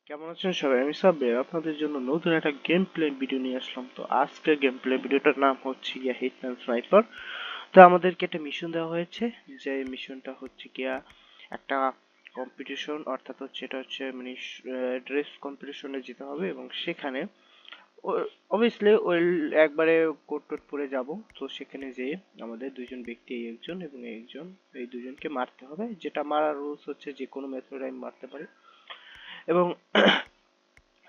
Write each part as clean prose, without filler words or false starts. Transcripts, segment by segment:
কেমন আছেন সবাই? আমি সাব্বির আপনাদের জন্য নতুন একটা গেম প্লে ভিডিও নিয়ে আসলাম। তো আজকের গেম প্লে ভিডিওটার নাম হচ্ছে গিয়া হিটম্যান স্নাইপার। তো আমাদেরকে একটা মিশন দেওয়া হয়েছে, যে মিশনটা হচ্ছে গিয়া একটা কম্পিটিশন, অর্থাৎ হচ্ছে এটা হচ্ছে মানে ড্রেস কম্পিটিশনে যেতে হবে এবং সেখানে অবভিয়াসলি ওই একবারে কোট টোট পরে যাব। তো সেখানে যেয়ে আমাদের দুইজন ব্যক্তি, এই একজন এবং এই একজন, এই দুজনকে মারতে হবে। যেটা মারার রুলস হচ্ছে যে কোনো মেথডে আমি মারতে পারি এবং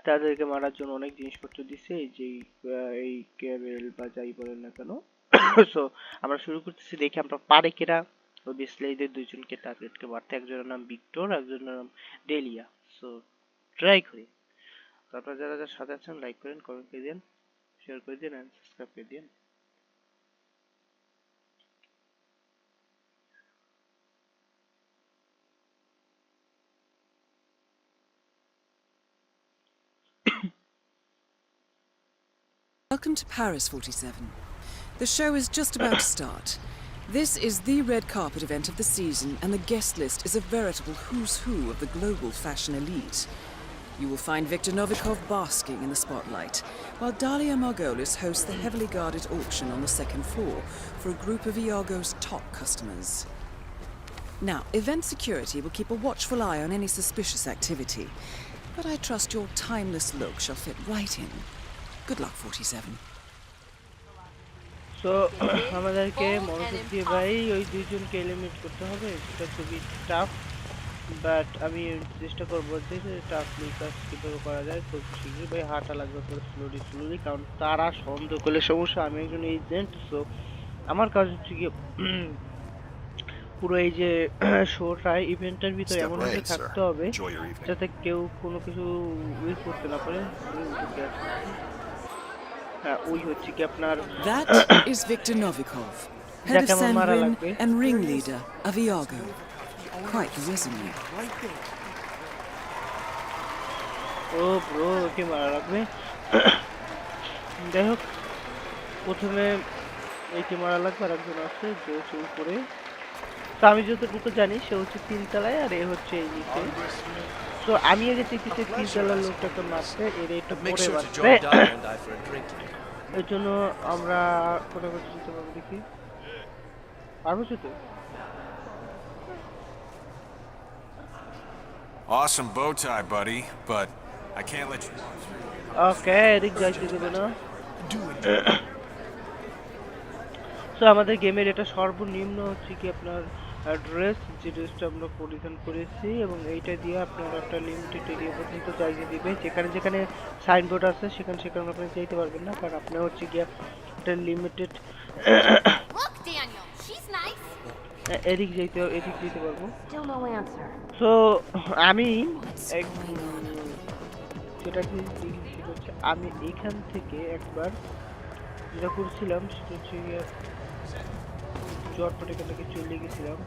তাদেরকে মারার জন্য অনেক জিনিসপত্র দিছে, এই যে এই ক্যাবেল বা যাই বলেন না কেন। সো আমরা শুরু করতেছি, দেখি আমরা পারে কিনা। অবভিয়াসলি এদের দুইজনকে টার্গেটকে মারতে। একজনের নাম ভিক্টর, একজনের নাম ডেলিয়া। সো ট্রাই করি। তো আপনারা যারা যারা সাথে আছেন লাইক করেন, কমেন্ট করে দিন, শেয়ার করে দিন এন্ড সাবস্ক্রাইব করে দিন। Welcome to Paris 47. The show is just about to start. This is the red carpet event of the season, and the guest list is a veritable who's who of the global fashion elite. You will find Viktor Novikov basking in the spotlight, while Dalia Margolis hosts the heavily guarded auction on the second floor for a group of Iago's top customers. Now, event security will keep a watchful eye on any suspicious activity, but I trust your timeless look shall fit right in. Good luck, 47. So আমাদেরকে মনোযোগ দিয়ে ভাই ওই দুইজনকে eliminate করতে হবে। সেটা খুবই টাফ, বাট আমি চেষ্টা করবো যে টাফলি কাজ কীভাবে করা যায় খুব শীঘ্রই। ভাই হাঁটা লাগবে পুরো স্লোলি স্লোলি, কারণ তারা সন্দেহ করলে সমস্যা। আমি একজন এজেন্ট, সো আমার কাজ হচ্ছে গিয়ে পুরো এই যে শোটা ইভেন্টের ভিতরে Step এমনভাবে right, sir. থাকতে হবে Enjoy your evening. যাতে কেউ কোনো কিছু ইউজ করতে না পারে। হ্যাঁ, ওই হচ্ছে কি আপনার That is Viktor Novikov, head of Sandrin and ringleader of Iago. Quite the resume. ও ব্রো, ওকে মারা লাগবে। যাই হোক, প্রথমে একে মারা লাগবে। আর একজন আছে যে হচ্ছে উপরে। তো আমি যতটুকু জানি সে হচ্ছে তিনতলায় আর এ হচ্ছে এই নিচে। তো আমি আগে চেয়েছি তিনতলার লোকটাকে মারতে, এর একটু পরে মারতে। এর জন্য আমরা কোথাও কোথাও যেতে পারবো, দেখি পারবো তো। Awesome bow tie, buddy, but I can't let you. ওকে, এদিক যাইতে দেবে না। সো আমাদের গেমের এটা সর্বনিম্ন হচ্ছে কি আপনার ড্রেস, যে ড্রেসটা আমরা পরিধান করেছি, এবং এইটা দিয়ে আপনার একটা লিমিটেড এরিয়া পর্যন্ত জায়গা দিবে। যেখানে যেখানে সাইনবোর্ড আছে সেখানে সেখানে আপনি যেতে পারবেন না, কারণ আপনি হচ্ছে গিয়া একটা লিমিটেড এদিক যেতে পারবো। সো আমি যেটা হচ্ছে আমি এখান থেকে একবার যেটা করছিলাম সেটা হচ্ছে গিয়ে জটপট এখান থেকে চলে গেছিলাম।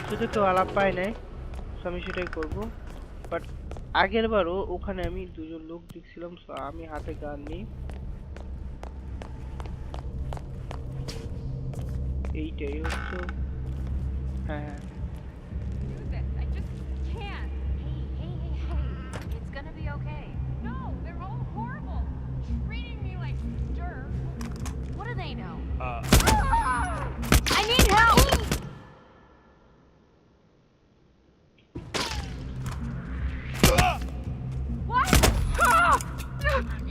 সেটা কেউ আলাপ পায় নাই, আমি সেটাই করবো। বাট আগের বারও ওখানে আমি দুজন লোক দেখছিলাম, আমি হাতে গান নেই। এইটাই হচ্ছে, হ্যাঁ হ্যাঁ। I need help! What?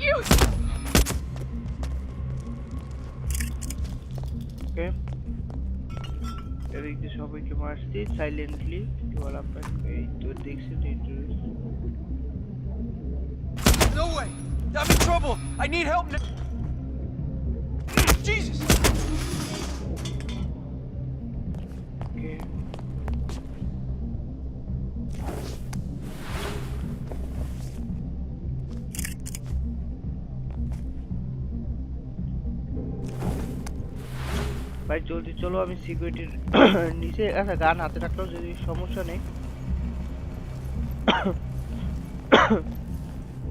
You! ওকে, এদিক দিয়ে সবাইকে মারছি সাইলেন্টলি, কেউ আলাপ পায়। এই তো দেখছি No way! I'm in trouble! I need help now! Jesus! ওকে, ভাই জলদি চলো, আমি সিকিউরিটির নিচে। আচ্ছা, গান হাতে রাখলেও যদি সমস্যা নেই।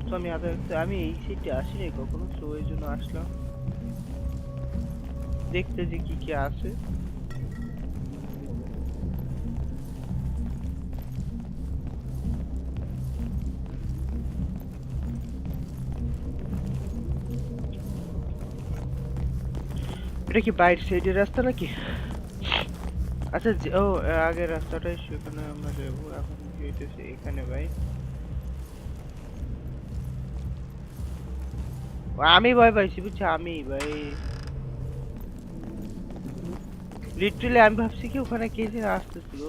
তো আমি হাতে রাখতে, আমি এই সিটে আসিনি কখনো, তো ওই জন্য আসলাম দেখতে যে কি কি আছে। এটা কি বাইর সাইডের রাস্তা নাকি? আচ্ছা ও আগের রাস্তাটাই সেখানে আমরা যাবো। এখন কি হইতেছে এখানে ভাই? আমি ভয় পাইছি বুঝছো, আমি ভাই লিটারালি আমি ভাবছি কি ওখানে কে যেন আসতেছিল।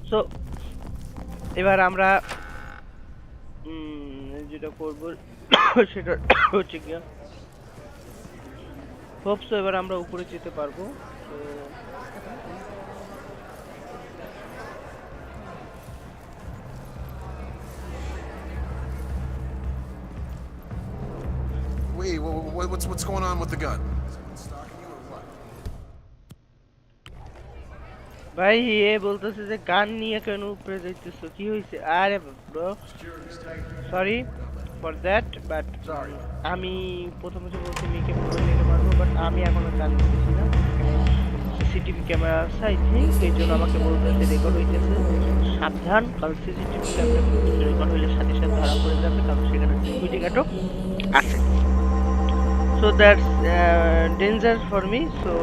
সো এবার আমরা যেটা করব সেটা হচ্ছে কি হোপসো এবার আমরা উপরে যেতে পারবো। তো Wait, what's going on with the gun? Someone stalking you or what? ভাই এ বলতেছে যে গান নিয়ে কেন উপরে যাইতেছো, কি হয়েছে? আরে bro sorry for that, but আমি প্রথমে তো বলছি মিকে পুরো মেরে মারবো, বাট আমি এখনো গান নিতেছি না। সিসিটিভি ক্যামেরা আছে আই থিঙ্ক, এই জন্য আমাকে বলতেছে রেকর্ড হইতেছে, সাবধান, কারণ সিসিটিভি ক্যামেরা রেকর্ড হইলে সাথে সাথে ধরা পড়ে যাবে, কারণ সেখানে সিকিউরিটি গার্ডও আছে। So that's danger for me. So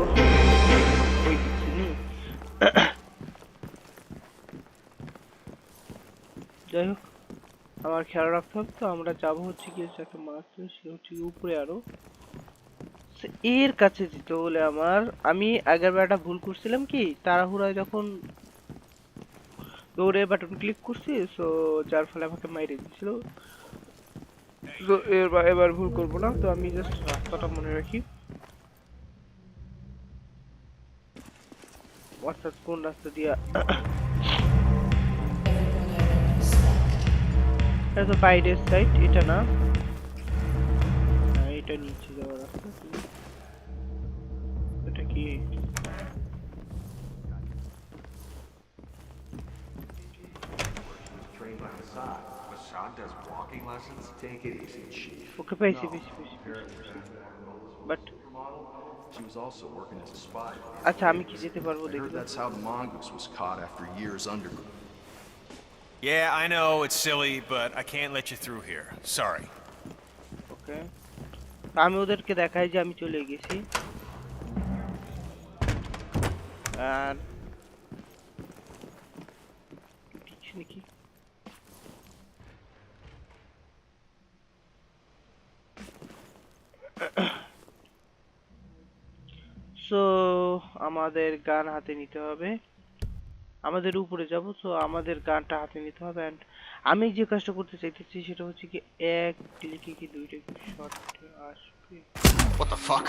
যাই হোক আমার খেয়াল রাখতে হবে। তো আমরা যাবো হচ্ছে গিয়ে যাকে মারতে, সে হচ্ছে উপরে আরো এর কাছে যেতে হলে আমি আগের একটা ভুল করছিলাম কি, তাড়াহুড়ায় যখন দৌড়ে বাটন ক্লিক করছি, সো যার ফলে আমাকে মাইরে দিয়েছিল। তো এবার ভুল করবো না। তো আমি জাস্ট রাস্তাটা মনে রাখি, অর্থাৎ কোন রাস্তা দিয়া। এটা তো বাইরের সাইড, এটা না, এটা নিচে যাওয়ার রাস্তা। এটা কি Assad does walking lessons. Take it easy, Chief. ওকে পাইছি but She was also working as a spy. আচ্ছা আমি কি যেতে পারবো I heard দেখি? that's how the mongoose was caught after years underground. Yeah, I know, it's silly, but I can't let you through here. Sorry. ওকে আমি ওদেরকে দেখাই যে আমি চলে গেছি। আর পিছনে কি সো আমাদের গান হাতে নিতে হবে, আমাদের উপরে যাব। সো আমাদের গানটা হাতে নিতে হবে। এন্ড আমি যে কাজটা করতে চাইতেছি সেটা হচ্ছে কি এক ক্লিকে কি দুইটা শট আসবে। What the fuck?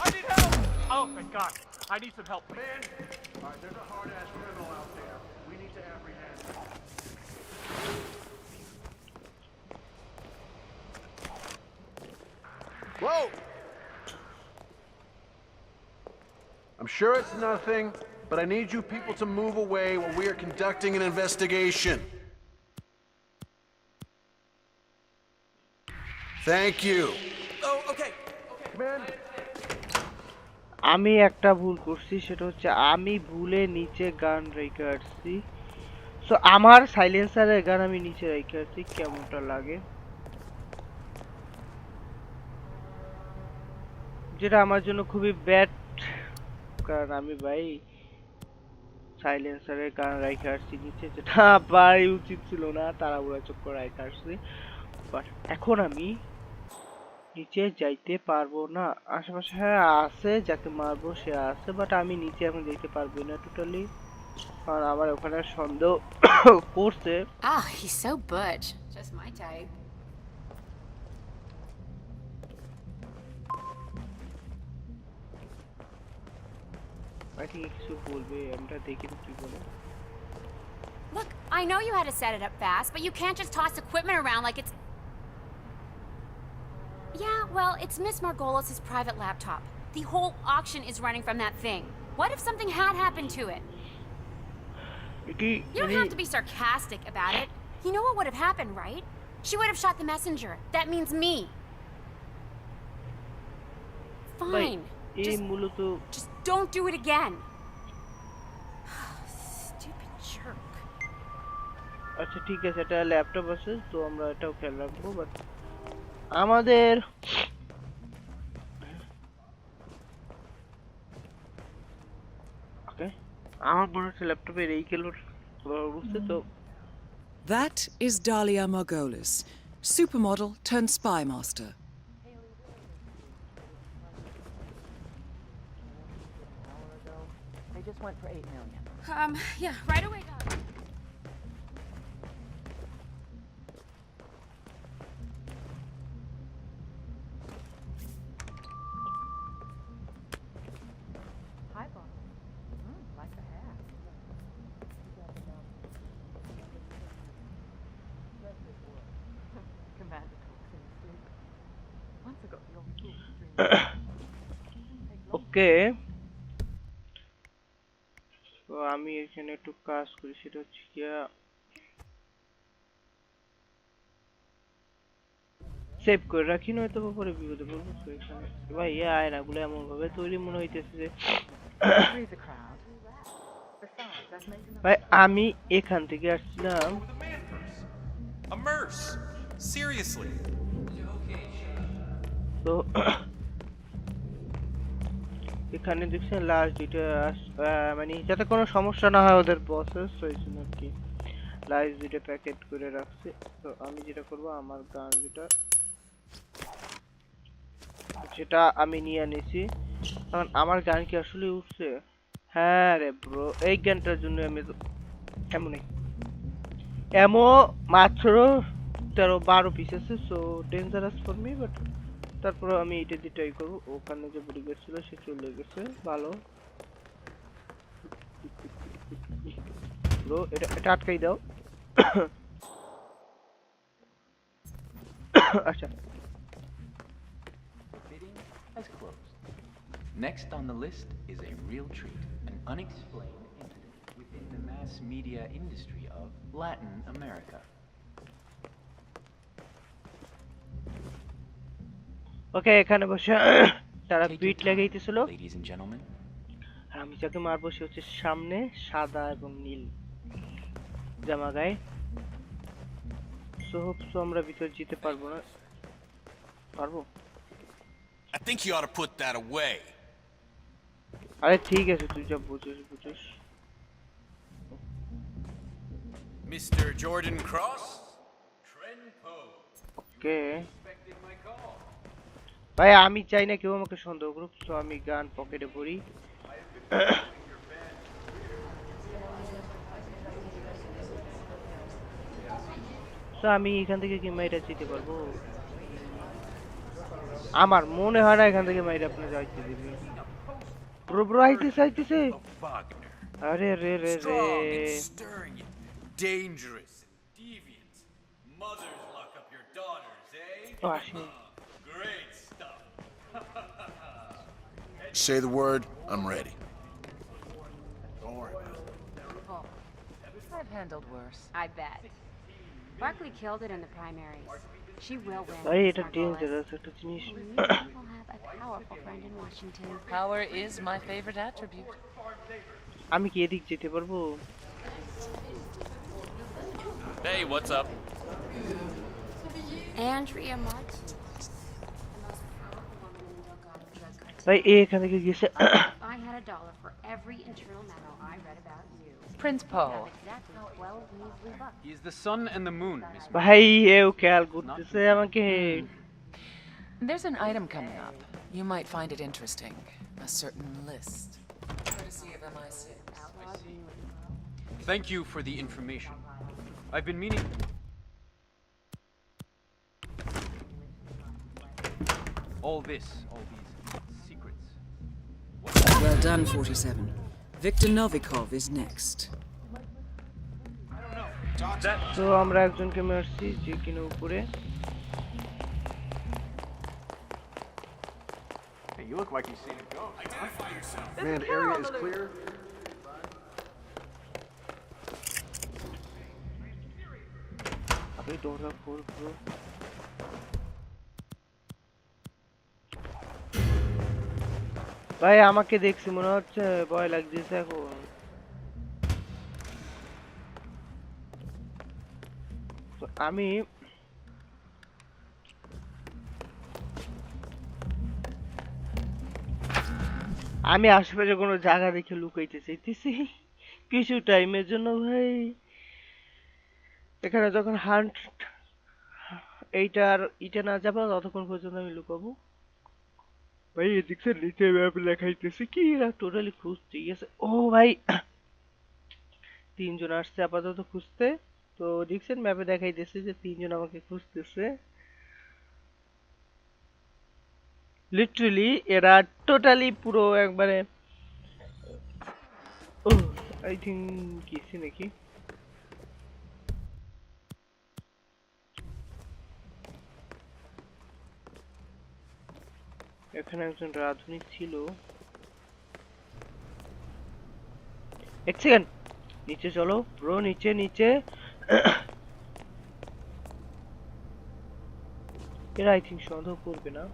I need help! Oh, thank God. I need some help. Man! Alright, there's a hard-ass criminal out there. We need to apprehend him. Whoa! I'm sure it's nothing, but I need you people to move away while we are conducting an investigation. Thank you. Oh, okay. Come in. আমি একটা ভুল করছি, সেটা হচ্ছে আমি ভুলে নিচে গান রেখে আসছি। সো আমার সাইলেন্সারের গান আমি নিচে রেখে আসছি, কেমনটা লাগে? যেটা আমার জন্য খুবই ব্যাড, কারণ আমি ভাই সাইলেন্সারের গান রেখে আসছি নিচে, যেটা ভাই উচিত ছিল না, তাড়াহুড়া চক্কর রেখে আসছি। বাট এখন আমি নিচে যাইতে পারবো না। আশেপাশে হ্যাঁ আছে, যাকে মারবো সে আছে, বাট আমি নিচে এখন যাইতে পারবো না টোটালি, কারণ আমার ওখানে সন্দেহ করছে। Ah, he's so butch. Just my type. I think কিছু বলবে, আমরা দেখি তো কি বলে। Look, I know you had to set it up fast, but you can't just toss equipment around like it's... Yeah, well, it's Miss Margolis' private laptop. The whole auction is running from that thing. What if something had happened to it? You don't have to be sarcastic about it. You know what would have happened, right? She would have shot the messenger. That means me. Fine. এই মূলত Just don't do it again. আচ্ছা ঠিক আছে, এটা laptop আছে তো আমরা এটাও খেয়াল রাখবো, বাট আমাদের ওকে আমার মনে হচ্ছে ল্যাপটপের এই খেলোর বুঝতে তো। That is Dahlia Margolis, supermodel turned spy master. They just went for 8 million. Yeah, right away, Doc. Hi, Bob. Like the hat. Commander talks in his sleep. Once I got the old fool dream. ওকে, তো আমি এখানে একটু কাজ করি, সেটা হচ্ছে কি save করে রাখি, নয়তো পরে বিপদে পড়বো। তো এখানে ভাই এই আয়নাগুলো এমন ভাবে তৈরি মনে হইতেছে যে Three's a crowd. Besides, I've made enough. ভাই আমি এখান থেকে আসছিলাম। A merce. Seriously. তো এখানে দেখছেন লাস্ট দুইটা মানে যাতে কোনো সমস্যা না হয় ওদের প্রসেস, ওই জন্য আর কি লাস্ট দুইটা প্যাকেট করে রাখছে। তো আমি যেটা করব, আমার গান যেটা আমি নিয়ে নিছি, কারণ আমার গান কি আসলে উঠছে? হ্যাঁ রে ব্রো, এই গানটার জন্য আমি এমো মাত্র 13-12 পিস আছে, so dangerous for me, but তারপর আমি এটা দিয়ে ট্রাই করবো। ওখানে যে বুড়ি গেছিল সে চলে গেছে, ভালো। ব্রো এটা আটকাই দাও। আচ্ছা Bidding has closed. Next on the list is a real treat, an unexplained incident within the mass media industry of Latin America. ওকে, এখানে বসে তারা Take your বিট time, লাগাইতেছিল, ladies and gentlemen. আর আমি যাকে মারবো সে হচ্ছে সামনে সাদা এবং নীল জামা গায়ে। সো আমরা ভিতর যেতে পারবো না, পারবো? I think you ought to put that away. আরে ঠিক আছে, তুই যা বুঝিস। Mr. Jordan Cross? Trent Poe. Okay Expecting my call. ভাই, আমি চাই না কেউ আমাকে সন্দেহ করুক, তো আমি গান পকেটে ভরি। তো আমি এখান থেকে কি মাইরা যেতে পারবো? আমার মনে হয় না এখান থেকে মাইরা আপনি যাইতে দিবি। ব্রো আইতেছে। Wagner. আরে রে রে রে, Strong and stirring and dangerous and deviant. Mothers lock up your daughters, eh? ও আসেনি। Great stuff. Say the word, I'm ready. Don't worry about it. Oh, I've handled worse. I bet. Barkley killed it in the primaries. She will win. ভাই Miss এটা Margolis. Dangerous একটা জিনিস। We will have a powerful friend in Washington. Power is my favorite attribute. আমি কি এদিক যেতে পারবো? Hey, what's up? Andrea Martin. ভাই এখান থেকে গেছে। I had $1 for every internal memo I read about you. Prince You Poe. have exactly 12 measly bucks. He is the sun and the moon, Miss ভাই এও খেয়াল করতেছে আমাকে। There's an item coming up. You might find it interesting. A certain list. Courtesy of MI6. Thank you for the information. I've been meaning... All these secrets. Well done, 47. Victor Novikov is next. তো আমরা একজনকে মারছি যে কিনা উপরে। Hey, you look like you've seen it go. Man, the area is clear. আমি দৌড়া করবো। ভাই আমাকে দেখছি মনে হচ্ছে, ভয় লাগতেছে এখন। তো আমি আশেপাশে কোনো জায়গা দেখে লুকাইতে চাইতেছি কিছু টাইমের জন্য ভাই। এখানে যখন হান্ট এইটার ইটা না যাবো ততক্ষণ পর্যন্ত আমি লুকাবো। ভাই এদিকে নিচে ম্যাপ লেখাইতেছে কি এরা টোটালি খুঁজছে। গেছে ও ভাই 3 জন আসছে আপাতত খুঁজতে। তো দেখছেন ম্যাপে দেখাইতেছে যে 3 জন আমাকে খুঁজতেছে। লিটারালি এরা টোটালি পুরো একবারে ও আই থিঙ্ক কিছু নাকি এখানে একজন রাধুনী ছিল। এক সেকেন্ড নিচে চলো ব্রো, নিচে নিচে। এরা আই থিঙ্ক সন্দেহ করবে না।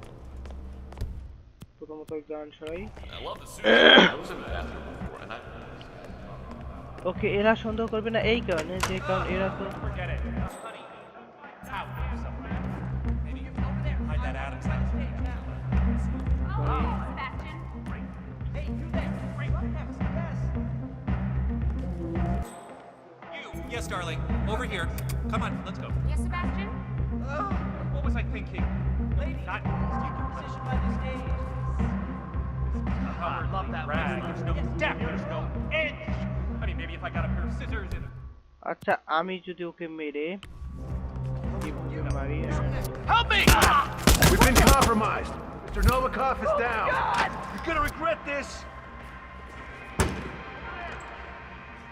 প্রথমত গান সরাই। ওকে এরা সন্দেহ করবে না এই কারণে যে কারণ এরা তো Yes, darling. Over here. Come on, let's go. Yes, Sebastian? What was I thinking? Lady, not position by the stage. I love that rag. There's no depth. There's no edge. I mean, maybe if I got a pair of scissors and... আচ্ছা আমি যদি ওকে মেরে কিভাবে মারি? Help me! We've been compromised. Mr. Novikov is down. You're gonna regret this.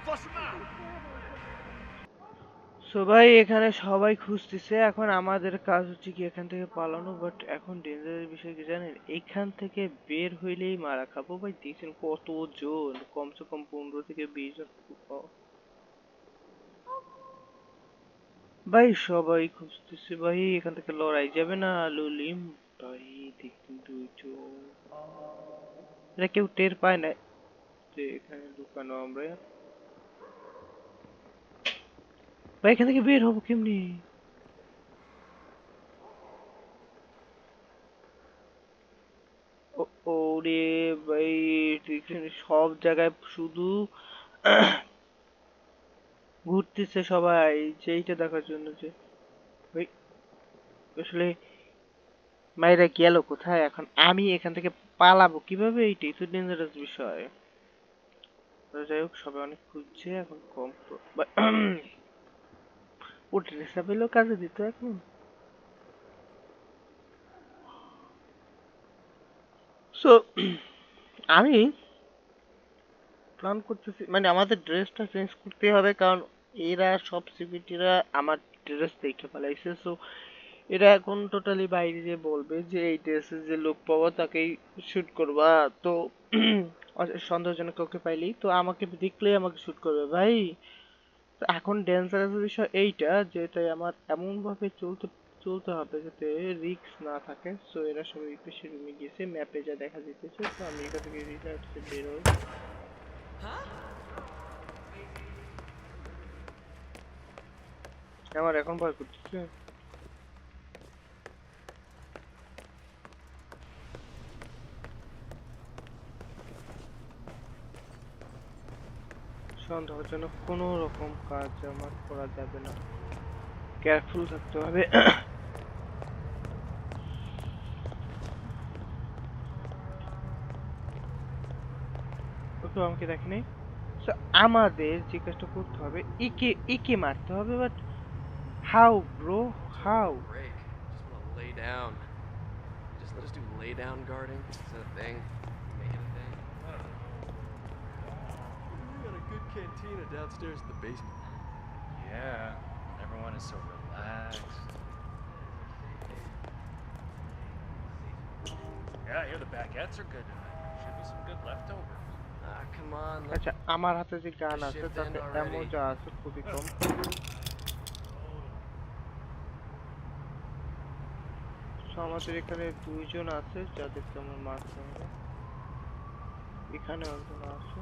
Flush him out. So ভাই এখানে সবাই খুঁজতেছে। এখন আমাদের কাজ হচ্ছে কি এখান থেকে পালানো। বাট এখন ডেঞ্জারের বিষয় কি জানেন, এখান থেকে বের হইলেই মারা খাবো। ভাই দেখছেন কতজন, কমসে কম 15 থেকে 20 জন। ভাই সবাই খুঁজতেছে ভাই, এখান থেকে লড়াই যাবে না ললিম ভাই। দেখুন দুইজন, এরা কেউ টের পায় না যে এখানে লুকানো আমরা। ভাই এখান থেকে বের হবো কেমনি? ওরে ভাই সব জায়গায় শুধু ঘুরতেছে সবাই যেইটা দেখার জন্য যে ভাই আসলে মাইরা গেল কোথায়। এখন আমি এখান থেকে পালাবো কিভাবে, এইটাই তো ডেঞ্জারাস বিষয়। যাই হোক সবাই অনেক খুঁজছে এখন কম ও ড্রেস আপ এলেও কাজে দিত এখন। সো আমি প্ল্যান করতেছি মানে আমাদের ড্রেসটা চেঞ্জ করতে হবে, কারণ এরা সব সিকিউরিটিরা আমার ড্রেস দেখে ফেলাইছে। সো এরা এখন টোটালি বাইরে যে বলবে যে এই ড্রেসে যে লোক পাবো তাকেই শুট করবা। তো সন্দেহজনক কাউকে পাইলেই তো আমাকে দেখলেই আমাকে শুট করবে ভাই। তো এখন ডেঞ্জারাস বিষয় এইটা যে তাই আমার এমন ভাবে চলতে হবে যাতে রিস্ক না থাকে। সো এরা সবাই বেশি রুমে গিয়েছে, ম্যাপে যা দেখা যেতেছে। তো আমি এখান থেকে রিসার্চে বের হই। আমার এখন ভয় করতেছে। সন্দেহজনক কোনো রকম কাজ আমার করা যাবে না, কেয়ারফুল থাকতে হবে। ওকে আমাকে দেখেনি। আমাদের যে কাজটা করতে হবে একে একে মারতে হবে। But how bro, how? Break. Just want to lay down. Just let us do lay down guarding. Is that a thing? Make it a thing? We got a good cantina downstairs in the basement. Yeah, everyone is so relaxed. Yeah, I hear the baguettes are good tonight. Should be some good leftover. Ah, come on. আচ্ছা আমার হাতে যে গান আছে তাতে এমন যা আছে খুবই কম। আমাদের এখানে দুইজন আছে যাদেরকে আমরা মারতে হবে। এখানে একজন আছে।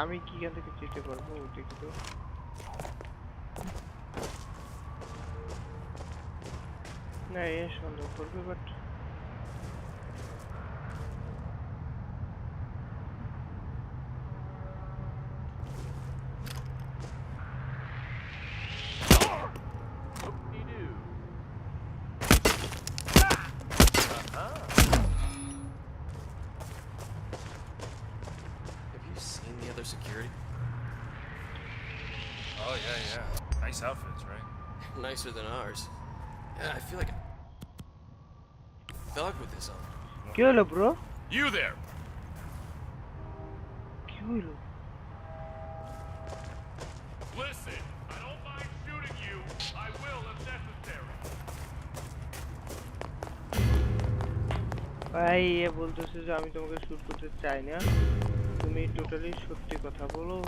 আমি কি এখান থেকে যেতে পারবো দেখি তো। না এ সন্দেহ করবে but Have you seen the other security? Oh, yeah. Nice outfits, right? Nicer than ours. Yeah, I feel like a thug with this on. কি হলো ব্রো? You there! কি হলো? Listen, I don't mind shooting you. I will if necessary. ভাই এ বলতেছে যে আমি তোমাকে shoot করতে চাই না, তুমি টোটালি সত্যি কথা বলো।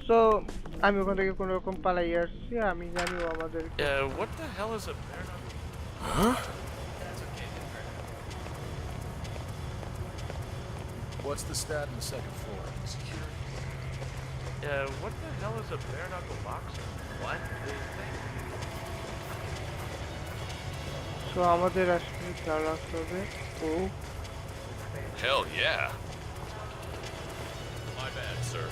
সো আমি ওখান থেকে কোনো রকম পালাই আসছি, আমি জানি ও আমাদের What the hell is a bare knuckle? What's the stat on the second floor? What the hell is a bare knuckle boxer? What? So আমাদের আসলে খেয়াল রাখতে হবে ও Hell yeah. My bad, sir.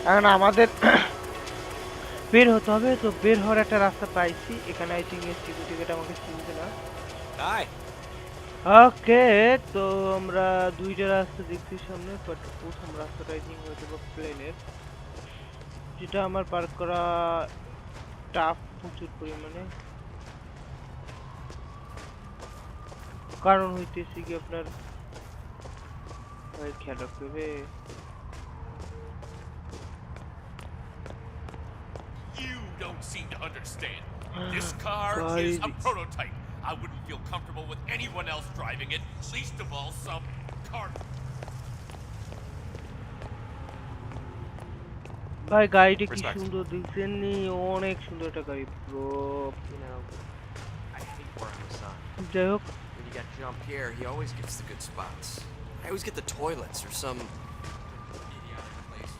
এখন আমাদের বের হতে হবে, তো বের হওয়ার একটা রাস্তা পাইছি এখানে। আই থিঙ্ক সিকিউরিটি গেট আমাকে চিনবে না। Hi. ওকে, তো আমরা দুইটা রাস্তা দেখছি সামনে, বাট প্রথম রাস্তাটা আই থিঙ্ক হয়তো প্লেনের, যেটা আমার পার করা টাফ প্রচুর পরিমাণে। কারণ হইতেছে কি আপনার ভাই খেয়াল রাখতে হবে। You don't seem to understand. This car is a Guys. prototype. I wouldn't feel comfortable with anyone else driving it, least of all some car. ভাই গাড়িটা কি Respect. সুন্দর দেখছেন নি? অনেক সুন্দর একটা গাড়ি bro. You know, I hate working with Son. যাই হোক, When you got Jean Pierre, he always gets the good spots. I always get the toilets or some idiotic place.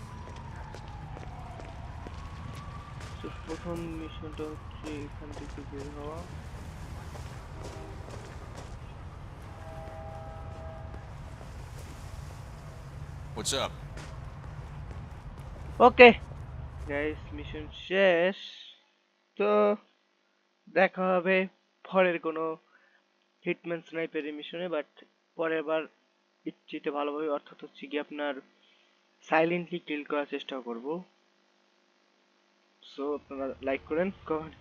তো প্রথম মিশনটা হচ্ছে এখান থেকে বের হওয়া। What's up? Okay guys, mission শেষ। তো দেখা হবে পরের কোনো হিটম্যান স্নাইপারের মিশনে, বাট পরের বার ইচ্ছিতে ভালোভাবে, অর্থাৎ হচ্ছে কি আপনার সাইলেন্টলি কিল করার চেষ্টা করব। সো আপনারা লাইক করেন, কমেন্ট